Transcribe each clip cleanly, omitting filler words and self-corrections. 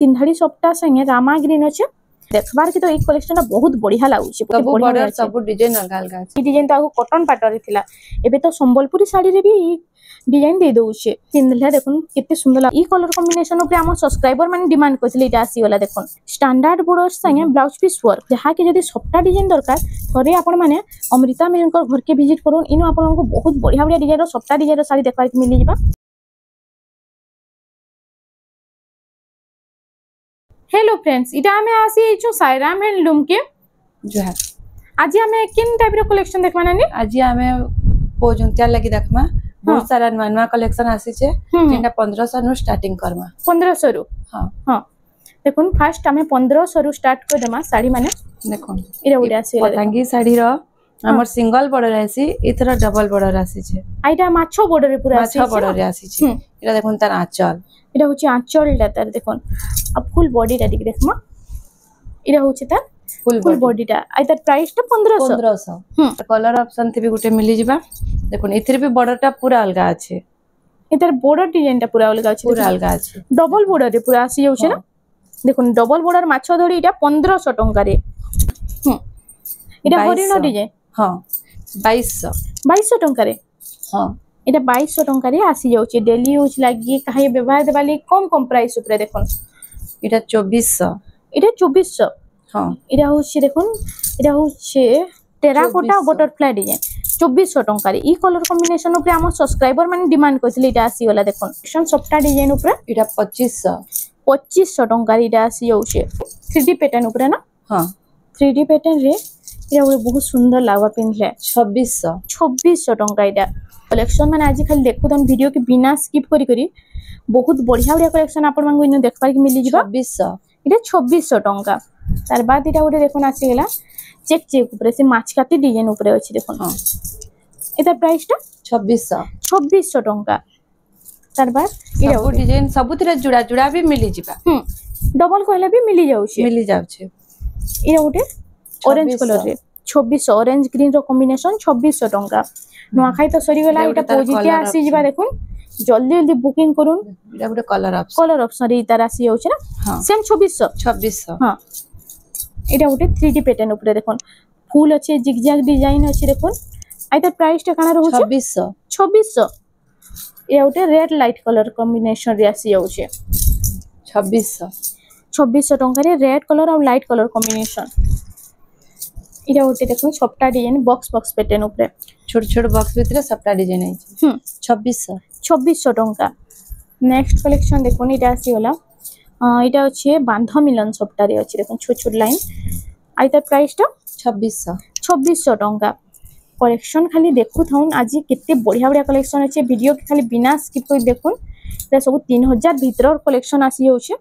तीन धाड़ी सप्ताह संगे रामा ग्रीन अच्छे देखबार के तो एक कलेक्शन बहुत बढ़िया लाଗୁଛି सब बॉर्डर सब डिजाइन अलग अलग अछि डिजाइन तो आगु कॉटन पैटर्न थिला एबे तो संबलपुरी साड़ी रे भी डिजाइन दे दउछे पिनले देखुन केते सुंदर ला ई कलर कॉम्बिनेशन ऊपर हम सब्सक्राइबर माने डिमांड करथिले इटा आसी वाला देखुन स्टैंडर्ड बॉर्डर संगे ब्लाउज पीस वर्क जहा के जदी सप्ताह डिजाइन दरकार थरे आपण माने अमृता मेनकर घर के विजिट करून इनो आपण को बहुत बढ़िया बढ़िया डिजाइन रो सप्ताह डिजाइन रो साड़ी देखबार के मिली जिबा। हेलो फ्रेंड्स इटा हमें आसी छु सायराम हैंडलूम के जो है आज हमें किन टाइप रो कलेक्शन देखबा नानी आज हमें पोजुंतिया लगी देखमा बहुत सारा नवा नवा कलेक्शन आसी छे जेंटा 1500 नु स्टार्टिंग करमा 1500 रु हां हां देखुन फर्स्ट हमें 1500 रु स्टार्ट कर देमा साड़ी माने देखुन इरा उडा आसी पतंगी साड़ी रो हमर सिंगल बॉर्डर आसी इथरा डबल बॉर्डर आसी छे आइटा माछो बॉर्डर रे पूरा आसी माछो बॉर्डर रे आसी छे इरा देखुन तार आंचल इरा होची आंचल डाटर देखुन अब फुल बॉडी टा देखमा इरा होची तार फुल बॉडी टा आइता प्राइस टा 1500 कलर ऑप्शन थी भी गुटे मिली जिबा देखुन इथिर भी बॉर्डर टा पूरा अलग আছে इधर बॉर्डर डिजाइन टा पूरा अलग আছে पूरा अलग আছে डबल बॉर्डर रे पूरा आसी जाउछे ना देखुन डबल बॉर्डर माछो धड़ी इटा 1500 टंका रे इटा हरिण डिजाइन हां 2200 टंका रे हां इटा 2200 टंका रे आसी जाउछे डेली यूज लागि काहे व्यवहार देबाली कम प्राइस ऊपर देखुन इटा 2400 इटा 2400 हां इरा होछि देखुन इरा होछि टेराकोटा बटरफ्लाई डिजाइन 2400 टंका रे ई कलर कॉम्बिनेशन ऊपर हम सब्सक्राइबर माने डिमांड करथिले इटा आसी वाला देखुन सेक्शन सप्ता डिजाइन ऊपर इटा 2500 टंका रे इटा आसी जाउछे 3D पैटर्न ऊपर ना हां 3D पैटर्न रे इरा बहुत सुंदर लागवा पिनले 2600 टंका इटा कलेक्शन माने आज खाली देखु तन वीडियो के बिना स्किप करी करी बहुत बढ़िया बढ़िया कलेक्शन आपण मांगो इन देखबार के मिली जिबा 2600 इटा 2600 टंका तार बाद इटा गोटे देखुन आसी गेला चेक चेक ऊपर से माछकाती डिजाइन ऊपर अछि देखुन हां एता प्राइस टा 2600 टंका तार बाद इरा वो डिजाइन सबुतरे जुड़ा जुड़ा भी मिली जिबा डबल कहले भी मिली जाउछे इरा गोटे ऑरेंज कलर रे 2600 ऑरेंज ग्रीन रो कॉम्बिनेशन 2600 टंका नुआ खाई तो सरी गेला इटा पोजिटिया आसी जिबा देखुन जल्दी जल्दी बुकिंग करून इटा गोटे कलर ऑप्शन रे इतार आसी जाउछे ना सेम 2600 हां इटा गोटे 3D पैटर्न ऊपर देखुन फूल अछि जिगजैग डिजाइन अछि देखुन आइता प्राइस टा काना रहउछे 2600 ए गोटे रेड लाइट कलर कॉम्बिनेशन रे आसी जाउछे 2600 टंका रे रेड कलर और लाइट कलर कॉम्बिनेशन इटा गोटे देखुन सप्ता डिजाइन बॉक्स पैटर्न ऊपर छोट छोट बॉक्स भीतर सप्ता डिजाइन आइछे 2600 टंका नेक्स्ट कलेक्शन देखुन इटा आसी होला इटा अछि बांध मिलन सप्ता रे अछि देखुन छोट छोट लाइन आइता प्राइस टा 2600 टंका कलेक्शन खाली देखु थाउन आज केते बढ़िया बढ़िया कलेक्शन अछि वीडियो के खाली बिना स्किप कर देखुन एटा सब 3000 भीतर कलेक्शन आसी जाउछे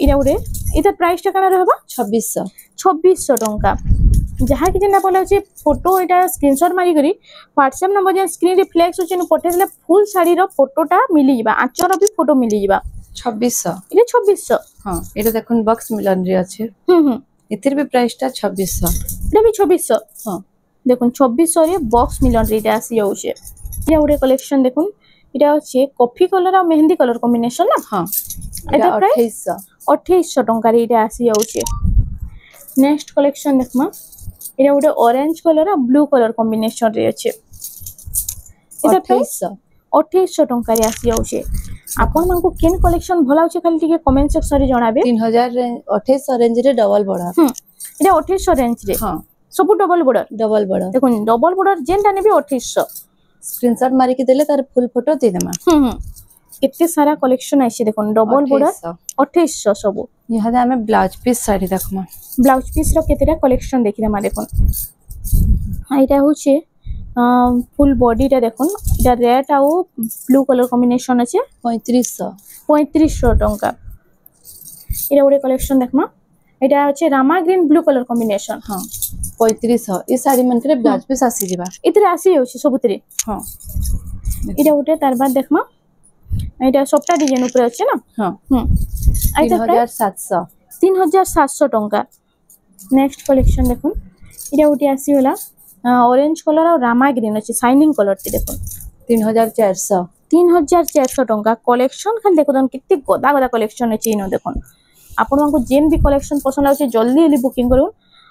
इरा उरे इता प्राइस टा काना रहबा 2600 टंका जहा कि जेना बोला अछि फोटो इटा स्क्रीनशॉट मारी करी WhatsApp नंबर जे स्क्रीन रे फ्लैक्स अछि न पठे देले फुल साड़ी रो फोटोटा मिली जिबा आचर भी फोटो मिली जिबा 2600 इले 2600 हां एटा देखुन बॉक्स मिलन रे अछि इतिर भी प्राइस टा 2600 एटा भी 2600 हां देखुन 2600 रे बॉक्स मिलन रे इटा आसी जाउछे इटा उरे कलेक्शन देखुन इटा अछि कॉफी कलर और मेहंदी कलर कॉम्बिनेशन ना हां एटा 2800 टंका रे इटा आसी जाउछे नेक्स्ट कलेक्शन देखमा इटा उरे ऑरेंज कलर और ब्लू कलर कॉम्बिनेशन रे अछि इटा 2800 टंका रे आसी जाउछे आपण मानको केन कलेक्शन भला होचे खाली टिके कमेंट सेक्शन रे जणाबे 3000 2800 रेंज रे डबल बॉर्डर इटा 2800 रेंज रे हां सब डबल बॉर्डर देखुन डबल बॉर्डर जेनटा नेबे 2800 स्क्रीनशॉट मारी के देले तार फुल फोटो दे देमा केते सारा कलेक्शन आइछे देखुन डबल बॉर्डर 2800 सब यहां हमें ब्लाउज पीस साड़ी देखमा ब्लाउज पीस रो केतेटा कलेक्शन देखि देमा देखुन आइटा होचे फुल बॉडी टा देखुन इटा रेड आ ब्लू कलर कॉम्बिनेशन अछि 3500 टंका इरा ओरे कलेक्शन देखमा इटा अछि Rama green blue colour combination हां 3500 ई साड़ी मन के ब्लाउज पीस आसी जिबा इतरे आसी होछि सबुतरे हां इटा ओटे तार बाद देखमा इटा सप्ता डिजाइन ऊपर अछि ना हां आइता 3700 टंका नेक्स्ट कलेक्शन देखुन इटा ओटे आसी होला ऑरेंज कलर और रामा ग्रीन अछि शाइनिंग कलर ती देखुन 3400 टंका कलेक्शन खाली देखुन कितने गदा गदा कलेक्शन अछि इनो देखुन आपण मानको जेन भी कलेक्शन पसंद आउचे जल्दी जल्दी बुकिंग करू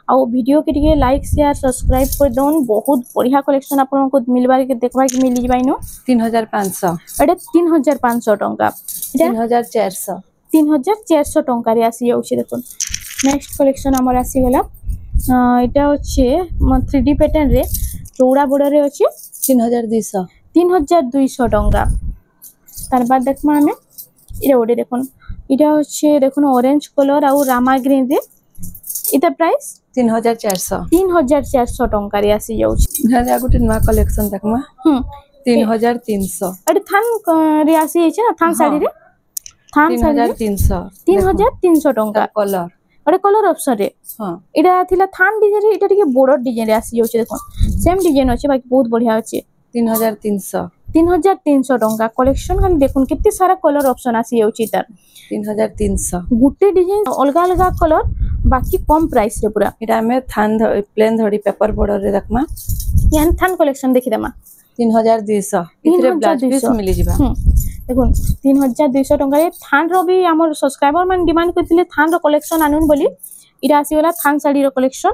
आ वीडियो के टिके लाइक शेयर सब्सक्राइब कर दोन बहुत बढ़िया कलेक्शन आपण मानको मिलबार के देखबार के मिल जिबाइनो 3500 एटा 3500 टंका 3400 3400 टंका रे आसी जाउचे देखुन नेक्स्ट कलेक्शन हमर आसी गला एटा होचे 3D पैटर्न रे चौड़ा बॉर्डर रे होचे 3200 टंका तार बाद देखमा हमें इरा ओडे देखुन इटा होचे देखुन ऑरेंज कलर आ रामा ग्रीन रे इता प्राइस 3400 टंका रे आसी जाउचे घरे गुटे नवा कलेक्शन देखमा 3300 अरे थान रे आसी छै ना थान साड़ी रे थान साड़ी 3300 टंका कलर अरे कलर ऑप्शन रे हां इटा थिला थान डिजाइन रे इटा टिके बॉर्डर डिजाइन रे आसी जाउचे देखो सेम डिजाइन अछि बाकी बहुत बढ़िया अछि 3300 टंका कलेक्शन खाली देखुन कितने सारा कलर ऑप्शन आसी जाउची तार 3300 गुटे डिजाइन अलग अलग कलर बाकी कम प्राइस रे पूरा इटा में थान प्लेन धड़ी पेपर बॉर्डर रे देखमा यान थान कलेक्शन देखि देमा 3200 इथरे ब्लाउज पीस मिली जिबा देखुन 3200 टंका रे थान रो भी हमर सब्सक्राइबर मन डिमांड करथिले थान रो कलेक्शन आनुन बोली इरा आसी वाला थान साड़ी रो कलेक्शन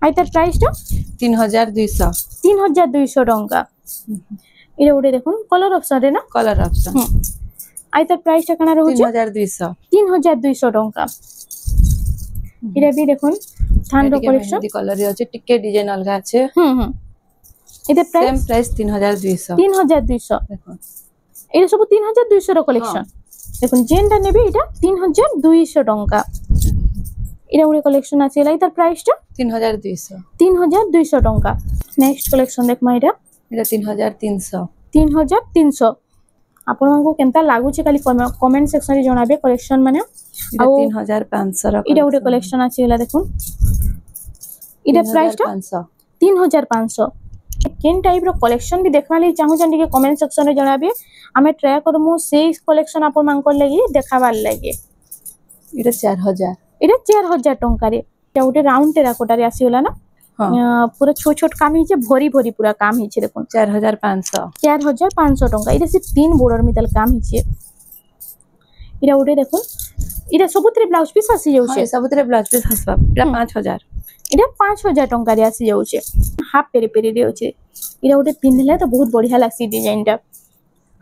आइ तार प्राइस तो 3200 टंका इरा उडे देखुन कलर ऑप्शन रे ना कलर ऑप्शन आइ तार प्राइस टा कना रहउची 3200 टंका इरा भी देखुन थान रो कलेक्शन कलर रे अछि टिके डिजाइन अलगा छै इते सेम प्राइस 3200 देखो एटा सब 3200 रो कलेक्शन देखुन जेनटा नेबे एटा 3200 टंका इरा उडे कलेक्शन आसीला इतार प्राइस टा 3200 टंका नेक्स्ट कलेक्शन देखमा एटा 3300 आपण मानको केनता लागु छै खाली कमेंट सेक्शन रे जणाबे कलेक्शन माने 3500 रो इरा उडे कलेक्शन आसीला देखुन इरा प्राइस टा 3500 केन टाइप रो कलेक्शन भी देखवा ले चाहू जन के कमेंट सेक्शन रे जणाबे हमें ट्राई करमु से कलेक्शन आपण मानको लागि देखाबार लागि इरा 4000 इरा 4000 टंका रे एटा उटे राउंड टेराकोटा रे आसीला ना पूरा छोट छोट काम हिचे भरी भरी पूरा काम हिचे देखुन 4500 टंका इरा से तीन बॉर्डर मितल काम हिचे इरा उटे देखुन इरा सबुतरे ब्लाउज पीस आसी जाउ छे सबुतरे ब्लाउज पीस हसबा इरा 5000 इरा 5000 टंका रे आसी जाउ छे हाफ पेरी पेरी रे होचे इरा उटे पिनले तो बहुत बढ़िया लागसी डिजाइन टा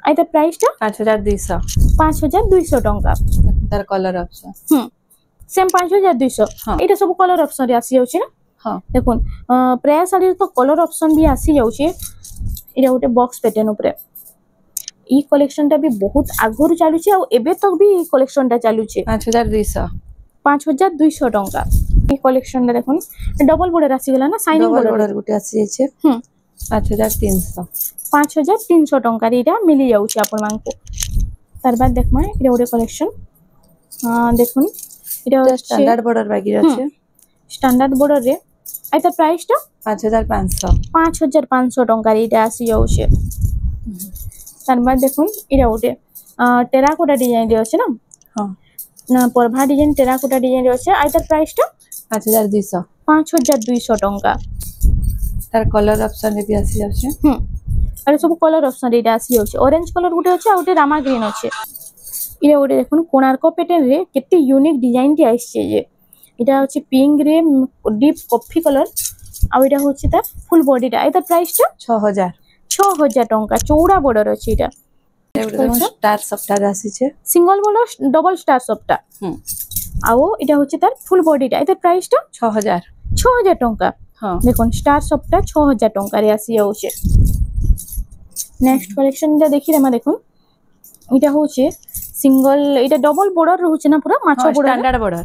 आइ त प्राइस टा 5200 टंका तार कलर ऑप्शन सेम 5200 एटा सब कलर ऑप्शन रे आसी जाउ छे ना हां देखुन प्राय साड़ी तो कलर ऑप्शन भी आसी जाउ छे इरा उटे बॉक्स पैटर्न ऊपर ई कलेक्शन टा भी बहुत आगुर चालू छे आ एबे तक भी ई कलेक्शन टा चालू छे 5200 टंका ई कलेक्शन टा देखुन डबल बॉर्डर आसी गेला ना साइनिंग बॉर्डर गुटे आसी छे 5300 टंका रे इटा मिली जाउ छे आपण मानको तार बाद देखमा इरा उटे कलेक्शन देखुन इरा स्टैंडर्ड बॉर्डर बाकी আছে स्टैंडर्ड बॉर्डर रे आइ त प्राइस टा 5500 टंका रे इटा आसी जाउ छे तार बाद देखुन इरा उटे टेराकोटा डिजाइन रे अछि ना हां ना परभा डिजाइन टेराकोटा डिजाइन रे अछि आइ त प्राइस टा 5200 टंका तार कलर ऑप्शन रे भी आसी जाउ छे अरे सब कलर ऑप्शन रे आसी जाउ छे ऑरेंज कलर गुटे अछि आ उटे रामा ग्रीन अछि इरा उटे देखुन कोणार्क पैटर्न रे केते यूनिक डिजाइन टी आइछे जे इटा होची पिंक रे डीप कॉफी कलर आ इटा होची ता फुल बॉडी टा एता प्राइस टा 6000 टंका चौड़ा बॉर्डर अछि इटा स्टार सप्ता राशि छे सिंगल बॉर्डर डबल स्टार सप्ता आउ इटा होची तार फुल बॉडी टा एता प्राइस टा 6000 टंका हां देखुन स्टार सप्ता 6000 टंका रे आसी जाउ छे नेक्स्ट कलेक्शन टा देखि रमा देखुन इटा होची सिंगल इटा डबल बॉर्डर रहउछ ना पूरा माछो बॉर्डर स्टैंडर्ड बॉर्डर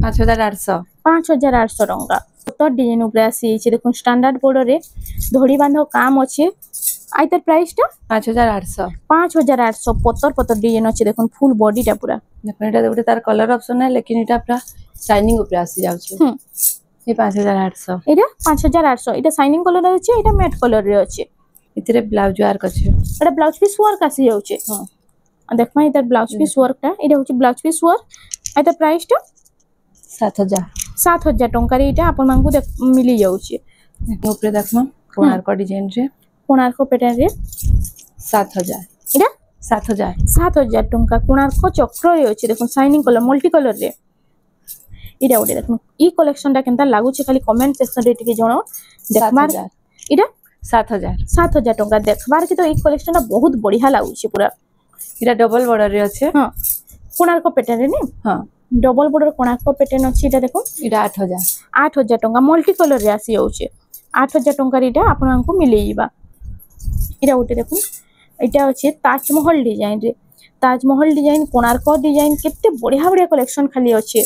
5800 टंका तो डिजाइन ऊपर आसी छै देखुन स्टैंडर्ड बॉर्डर रे धड़ी बांधो काम अछि आइ तर प्राइस टा 5800 पत्तर पत्तर डिजाइन अछि देखुन फुल बॉडी टा पूरा देखुन एटा उटे तार कलर ऑप्शन है लेकिन एटा पूरा शाइनिंग ऊपर आसी जाउ छै ये 5800 एटा 5800 एटा शाइनिंग कलर अछि एटा मैट कलर रे अछि इतरे ब्लाउज वर्क अछि एटा ब्लाउज पीस वर्क आसी जाउ छै हां देखमा इधर ब्लाउज पीस वर्क टा एटा होची ब्लाउज पीस वर्क एटा प्राइस टा 7000 टंका रे एटा आपन मानकु मिली जाउ छै ऊपर देखमा कोणार्क डिजाइन रे कोणार्क पैटर्न रे 7000 एटा 7000 टंका कोणार्क चक्र रे अछि देखो शाइनिंग कलर मल्टी कलर रे इडा उडे देखो ई कलेक्शन टा केनता लागु छै खाली कमेंट सेक्शन रे टिके जणो देखमार इडा 7000 टंका देखबार के तो ई कलेक्शन टा बहुत बढ़िया लागु छै पूरा इडा डबल बॉर्डर रे अछि हां कोणार्क पैटर्न रे ने हां डबल बॉर्डर कोणार्क पैटर्न अछि इडा देखो इडा 8000 टंका मल्टी कलर रे आसी होउछे 8000 टंका रे इडा आपन को मिले जीवा इडा उटे देखो इटा अछि ताजमहल डिजाइन रे ताजमहल डिजाइन कोणार्क डिजाइन केते बढ़िया बढ़िया कलेक्शन खाली अछि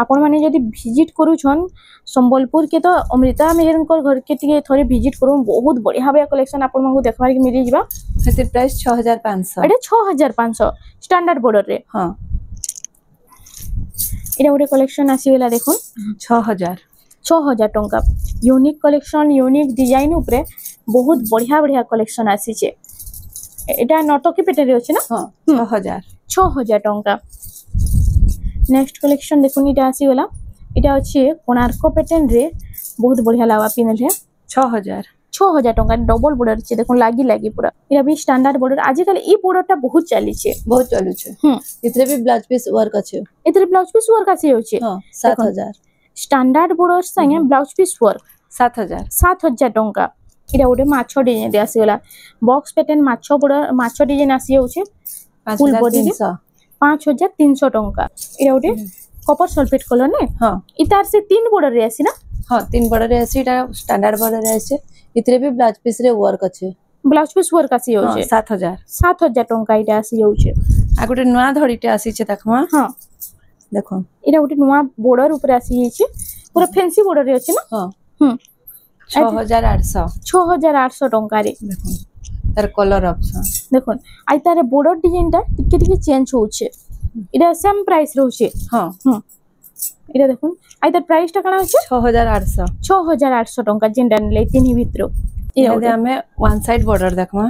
आपण माने जदी विजिट करू छन संबलपुर के तो अमृता मेहरन को घर के टिके थोरे विजिट करू बहुत बढ़िया बढ़िया कलेक्शन आपण मानू देखबार के मिली जीवा एते प्राइस 6500 एटा 6500 स्टैंडर्ड बॉर्डर रे हां एटा उटे कलेक्शन आसी गेला देखो 6000 टंका यूनिक कलेक्शन यूनिक डिजाइन ऊपर बहुत बढ़िया बढ़िया कलेक्शन आसी छे एटा नटकी पेटे रे अछि ना हां 6000 टंका नेक्स्ट कलेक्शन देखुन इटा आसी गेला इटा अछि कोणार्क पैटर्न रे बहुत बढ़िया लावा पिनल है 6000 टंका डबल बॉर्डर छे देखुन लागी पूरा इरा भी स्टैंडर्ड बॉर्डर आज कल ई बॉर्डर टा बहुत चली छे इतरे भी ब्लाउज पीस वर्क अछि इतरे ब्लाउज पीस वर्क आसी होछि हां 7000 स्टैंडर्ड बॉर्डर संगे ब्लाउज पीस वर्क 7000 टंका इरा उडे माछो डिजाइन रे आसी गेला बॉक्स पैटर्न माछो बॉर्डर माछो डिजाइन आसी होछि फुल बॉडी 5300 टंका इरा उडे कॉपर सल्फेट कलर ने हां इतार से तीन बॉर्डर रे आसी ना हां तीन बॉर्डर रे आसी इटा स्टैंडर्ड बॉर्डर रे आसी इतरे भी ब्लाउज पीस रे वर्क अछि ब्लाउज पीस वर्क आसी होछि 7000 टंका इटा आसी होछि आ गुटे नवा धड़ीटे आसी छे देखमा हां देखो इरा गुटे नवा बॉर्डर ऊपर आसी हिचे पूरा फैंसी बॉर्डर रे अछि ना हां 6800 टंका रे देखो तार कलर ऑप्शन देखो आई तार बॉर्डर डिजाइन टा टिके टिके चेंज होछे इरा सेम प्राइस रहउछे हां इरा देखो आई तार प्राइस टा कना होछे 6800 टंका जेंडा ले तीन भीतर इरा दे हमें वन साइड बॉर्डर देखमा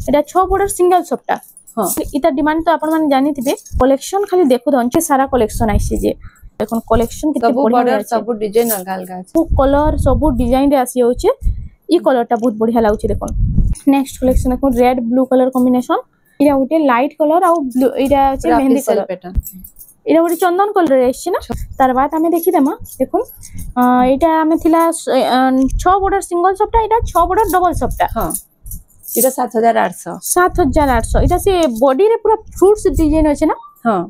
इरा 6 बॉर्डर सिंगल सप्टा हां इता डिमांड तो आपण माने जानि थिबे कलेक्शन खाली देखु दन के सारा कलेक्शन आइसे जे देखो कलेक्शन कितने बढ़िया है सब डिजाइन अलग अलग है सब कलर सब डिजाइन रे आसी होचे ई कलर टा बहुत बढ़िया लागुचे देखो नेक्स्ट कलेक्शन देखो रेड ब्लू कलर कॉम्बिनेशन इरा उटे लाइट कलर आ ब्लू इरा होचे मेहंदी कलर पैटर्न इरा उटे चंदन कलर रे आसी ना तार बाद हमें देखि देमा देखो इटा हमें थिला 6 बॉर्डर सिंगल सप्टा इटा 6 बॉर्डर डबल सप्टा हां इटा 7800 इटा से बॉडी रे पूरा फ्रूट्स डिजाइन होचे ना हां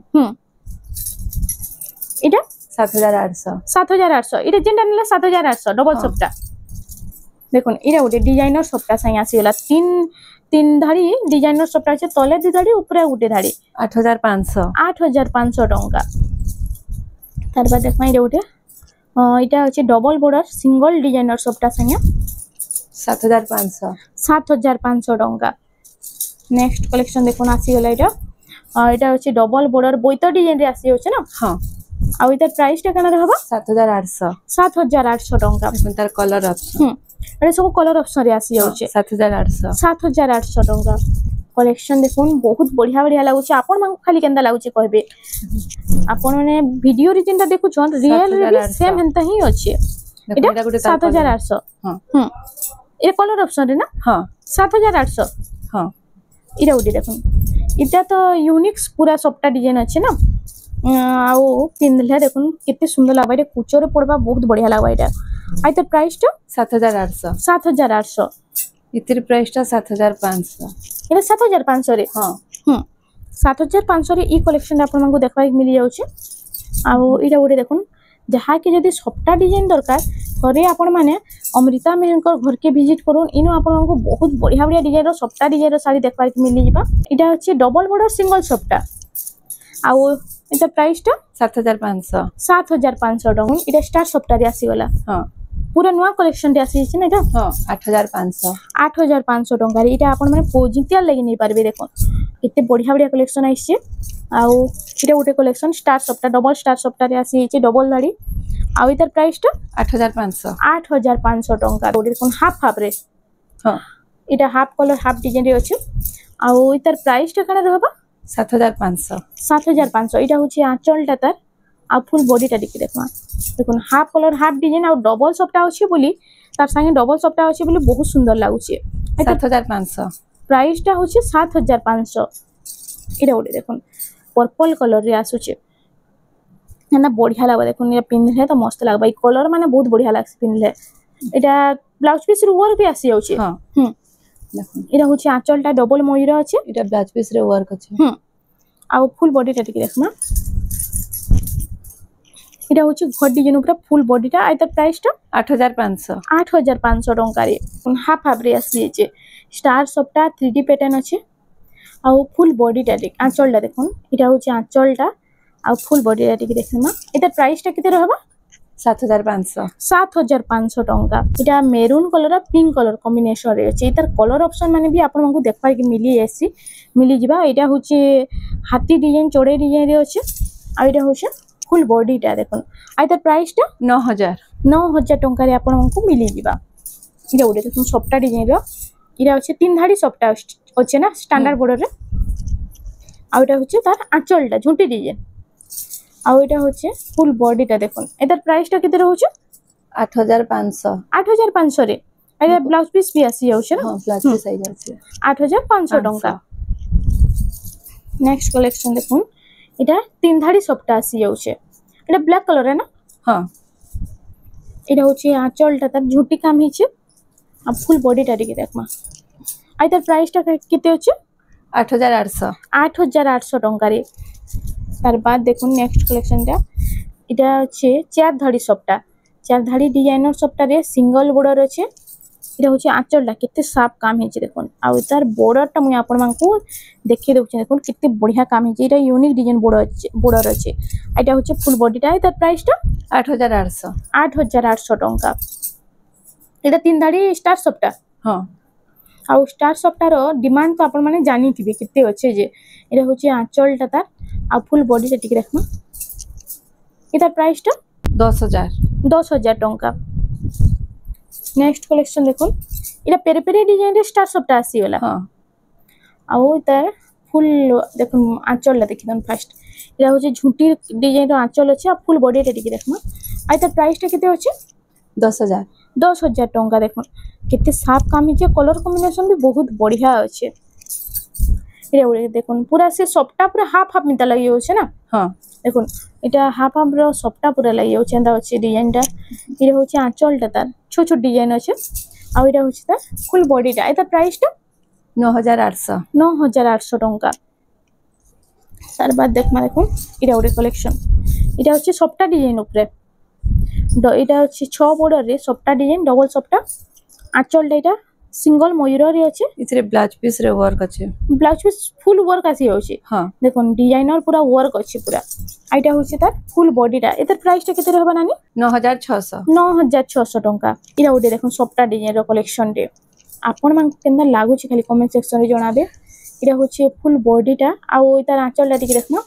इटा 7800 इटा जेंटा नेला 7800 डबल सप्टा देखो इरा उटे डिजाइनर सप्टा साइ आसी गेला तीन धाड़ी डिजाइनर सप्टा छे तले दि धाड़ी ऊपर गुटे धाड़ी 8500 टंका तार बाद देखमा इरा उटे इटा होचे डबल बॉर्डर सिंगल डिजाइनर सप्टा साइ 7500 टंका नेक्स्ट कलेक्शन देखो आसी गेला इटा होचे डबल बॉर्डर बोइतो डिजाइन रे आसी होचे ना हां आ इधर प्राइस टा केना रहबा 7800 टंका तार कलर ऑप्शन अरे सब कलर ऑप्शन रे आसी जाउचे 7800 टंका कलेक्शन देखोन बहुत बढ़िया बढ़िया लागुचे आपन मान खाली केंदा लागुचे कहबे आपन माने वीडियो रे चिंता देखु छन रियल रे सेम हेंता ही अछि एटा 7800 हां ए कलर ऑप्शन रे ना हां 7800 हां इरा उडी देखोन इटा तो यूनिक पूरा सप्टा डिजाइन अछि ना आउ पिनले देखुन कितने सुंदर लागबा एटा कुचो रे पड़बा बहुत बढ़िया लागबा एटा आई तो प्राइस तो 7800 इतिर प्राइस ता 7500 एटा 7500 रे हां 7500 रे ई कलेक्शन आपन मानकु देखबा मिली जाउची आउ इटा ओडे देखुन जहा के जदी सप्टा डिजाइन दरकार थरे आपन माने अमृता मेहन को घर के विजिट करून इनो आपन मानकु बहुत बढ़िया बढ़िया डिजाइन रो सप्टा डिजाइन रो साड़ी देखबा मिली जिबा इटा अछि डबल बॉर्डर सिंगल सप्टा आउ इटा प्राइस ता 7500 टंका इटा स्टार सप्टा रे आसी गला हां पूरा नवा कलेक्शन रे आसी छै ना इटा हां 8500 टंका रे इटा अपन माने पोजिटिव लगी नहीं पारबे देखो कितने बढ़िया बढ़िया कलेक्शन आइछ छै आउ इटा उटे कलेक्शन स्टार सप्टा डबल स्टार सप्टा रे आसी छै डबल दाड़ी आउ इतर प्राइस ता 8500 टंका ओडे कोन हाफ रे हां इटा हाफ कलर हाफ डिजाइन रे अछि आउ इतर प्राइस ता कना रहबा 7500 इटा होची आंचल टा तार आ फुल बॉडी टा देखमा देखुन हाफ कलर हाफ डिजाइन आ डबल सप्टा अछि बोली तार संगे डबल सप्टा अछि बोली बहुत सुंदर लागुची 7500 प्राइस टा होचे 7500 इटा गोटे देखुन पर्पल कलर रे आसुचे ना बढ़िया लागबा देखुन ये पिनले तो मस्त लागबा ई कलर माने बहुत बढ़िया लागस पिनले इटा ब्लाउज पीस रे वर्क भी आसी जाउचे हां देखुन इटा होचे आंचल टा डबल मयूर अछि इटा ब्लाउज पीस रे वर्क अछि आ फुल बॉडी टा टिके देखमा इटा होचे घट डिजाइन ऊपर फुल बॉडी टा आइतर प्राइस टा 8500 टंका रे हाफ हाफ रे आसी जे स्टार सबटा 3D पैटर्न अछि आ फुल बॉडी टा देख आंचल टा देखुन इटा होचे आंचल टा आ फुल बॉडी टा टिके देखमा इटा प्राइस टा केते रहबा 7500 टंका इटा maroon colour pink colour combination रे अछि इतर कलर ऑप्शन माने भी आपन को देखबा कि मिली एसी मिली जिबा इटा होचे हाथी डिजाइन चोड़े डिजाइन रे अछि आ इटा होचे फुल बॉडी टा देखुन आ इतर प्राइस टा 9000 टंका रे आपन को मिली जिबा इटा उडे देखुन सप्ता डिजाइन रो इटा होचे तीन धाड़ी सप्ता अछि ना स्टैंडर्ड बॉर्डर रे आ इटा होचे तार आंचल टा झुंटी डिजाइन आ इटा होचे फुल बॉडी टा देखुन इतर प्राइस टा केते रहउचे 8500 रे अरे ब्लाउज पीस भी आसी जाउचे ना हां ब्लाउज पीस आई जाउचे 8500 टंका नेक्स्ट कलेक्शन देखुन इटा तीन धाड़ी सप्ता आसी जाउचे इटा ब्लैक कलर है ना हां इटा होचे आंचल टा तार झुंटी काम हिचे आ फुल बॉडी टा टिके देखमा आ इतर प्राइस टा केते होचे 8800 टंका रे तार बाद देखुन नेक्स्ट कलेक्शन टा इटा होचे चार धाड़ी डिजाइनर सप्ता रे सिंगल बॉर्डर अछि इटा होचे आंचल टा केते साफ काम हिचे देखुन आ तार बॉर्डर टा मुई आपन मानकू देखि दउचे देखुन केते बढ़िया काम हिचे इटा यूनिक डिजाइन बॉर्डर अछि इटा होचे फुल बॉडी टा तार प्राइस टा 8800 टंका इटा तीन धाड़ी स्टार सप्ता हां आ स्टार सप्ता रो डिमांड तो आपन माने जानि थिबे केते अछि जे इटा होचे आंचल टा तार आ फुल बॉडी टा टिक देखमा इटा प्राइस टा 10000 टंका नेक्स्ट कलेक्शन देखुन इटा पेरे पेरे डिजाइन रे स्टार सप्ता आसी होला हां आ तार फुल देखुन आंचल ला देखिदन फर्स्ट इटा होचे झुंटी डिजाइन रो आंचल अछि आ फुल बॉडी टा टिक देखमा आ इटा प्राइस टा केते होचे 10000 टंका देखुन केते साफ काम हिचे कलर कॉम्बिनेशन भी बहुत बढ़िया अछि इटा उडे देखुन पूरा से सप्ता पूरा हाफ हाफ मिता लागि होचे ना हां देखुन इटा हाफ हाफ रो सप्ता पूरा लागि होचे एंदा अछि डिजाइन टा इटा होचे आंचल टा तार छोट छोट डिजाइन अछि आ इटा होचे तार फुल बॉडी टा इटा प्राइस टा 9800 टंका तार बाद देखमा देखुन इटा उडे कलेक्शन इटा होचे सप्ता डिजाइन ऊपर इटा होचे 6 बॉर्डर रे सप्ता डिजाइन डबल सप्ता आंचल टा इटा सिंगल मयूर रे अछि इतरे ब्लाउज पीस रे वर्क अछि ब्लाउज पीस फुल वर्क आसी होछि हां देखुन डिजाइनर पूरा वर्क अछि पूरा आइटा होछि तार फुल बॉडी टा एतर प्राइस टा केते रहबा नानी 9600 टंका इरा उडे देखुन सप्ता डिजाइन रो कलेक्शन रे आपन मान केना लागु छी खाली कमेंट सेक्शन रे जणाबे इरा होछि फुल बॉडी टा आ इतार आंचल टा टिके देखना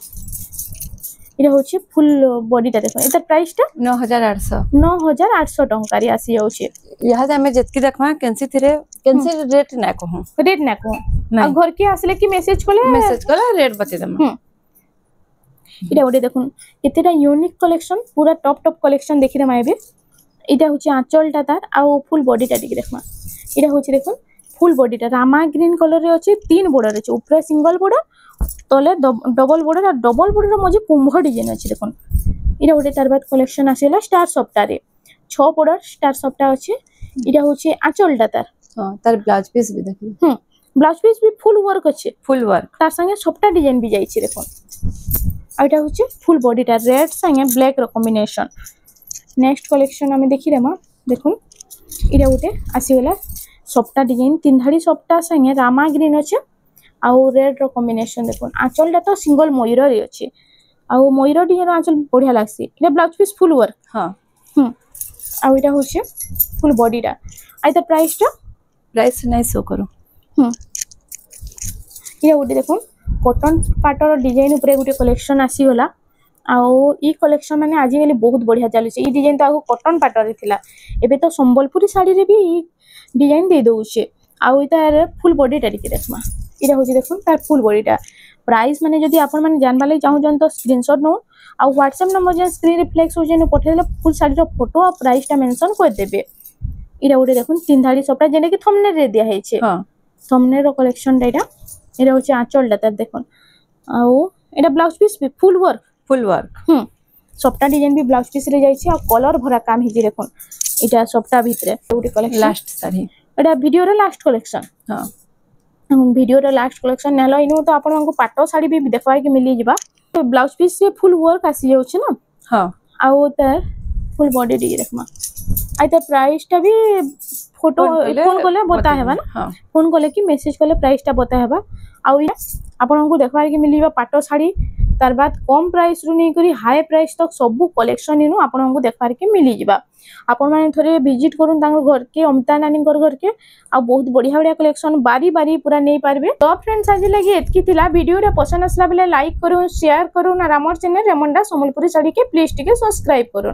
इरा होछि फुल बॉडी टा देखो एतर प्राइस टा 9800 टंका रे आसी जाउछि यहा से हमें जतकी देखमा कैंसी रेट ना कहूं आ घर के आसले कि मेसेज कले रेट बते दम इटा ओडे देखुन एतेटा यूनिक कलेक्शन पूरा टॉप कलेक्शन देखि दमा एबे इटा होछि आंचल टा तार आ फुल बॉडी टा टिके देखमा इटा होछि देखुन फुल बॉडी टा रामा ग्रीन कलर रे अछि तीन बॉर्डर अछि ऊपर सिंगल बॉर्डर तले डबल बॉर्डर आ डबल बॉर्डर मजे कुंभ डिजाइन अछि देखुन इटा ओडे तार बाद कलेक्शन आसेला स्टार सप्ता रे 6 बॉर्डर स्टार सप्ता अछि इटा होछि आंचल टा तार हां तार ब्लाउज पीस भी देखि ब्लाउज पीस भी फुल वर्क अछि फुल वर्क तार संगे सप्ता डिजाइन भी जाई छी देखुन आ इटा होछि फुल बॉडी टा रेड संगे ब्लैक रो कॉम्बिनेशन नेक्स्ट कलेक्शन हमें देखि रेमा देखुन इटा उटे आसीला सप्ता डिजाइन तीन धाड़ी सप्ता संगे रामा ग्रीन अछि आ रेड रो कॉम्बिनेशन देखुन आंचल टा तो सिंगल मयूर रे अछि आ मयूर डिजाइन आंचल बढ़िया लागसी इटा ब्लाउज पीस फुल वर्क हां आ इटा होछि फुल बॉडी टा आ इटा प्राइस नहीं शो करो इटा उटे देखुन कॉटन पाटर डिजाइन ऊपर गुटे कलेक्शन आसी होला आउ ई कलेक्शन माने आज काली बहुत बढ़िया चली ई डिजाइन तो आगो कॉटन पाटर रे थिला एबे तो संबलपुरी साड़ी रे भी ई डिजाइन दे दोउछे आउ इतार फुल बॉडी टा टिके देखमा इटा होची देखुन तार फुल बॉडी टा प्राइस माने जदी आपन माने जानबा लई चाहू जन तो स्क्रीनशॉट नो आउ व्हाट्सएप नंबर जे स्क्रीन रिफ्लेक्स हो जेने पठे देले फुल साड़ी रो फोटो आ प्राइस टा मेंशन कर देबे इटा उटे देखुन तीन धाड़ी सप्ता जेने कि थंबनेल रे दिया हेछे हां सामने रो कलेक्शन एटा एटा होचे आंचलटा तार देखन आउ एटा ब्लाउज पीस भी फुल वर्क सबटा डिजाइन भी ब्लाउज पीस रे जाइछि आ कलर भरा काम हिजे देखन एटा सबटा भितरे ओटी कलेक्शन लास्ट साड़ी एटा वीडियो रे लास्ट कलेक्शन हां वीडियो रे लास्ट कलेक्शन नेलो इनु तो आपन को पाटो साड़ी भी देखबार के मिली जिबा तो ब्लाउज पीस से फुल वर्क आसी जाउछि ना हां आउ तार फुल बॉडी डी देखमा आई तार प्राइस ता भी फोटो फोन कोले बता हेबा ना फोन कोले कि मेसेज कोले प्राइस ता बता हेबा आउ आपन को देखबार के मिली जिबा पाटो साड़ी तार बाद कम प्राइस रु नहीं करी हाई प्राइस तक सब कलेक्शन इनु आपन को देखबार के मिली जिबा आपण माने थोरे विजिट करून तांगर घर के अमता नानी घर के आ बहुत बढ़िया बढ़िया कलेक्शन बारी बारी पूरा नहीं पारबे तो फ्रेंड्स आज लगी एतकी थिला वीडियो रे पसंद असला बेले लाइक करू शेयर करू ना हमर चैनल रेमंडा संबलपुरी साड़ी के प्लीज टिके सब्सक्राइब करू।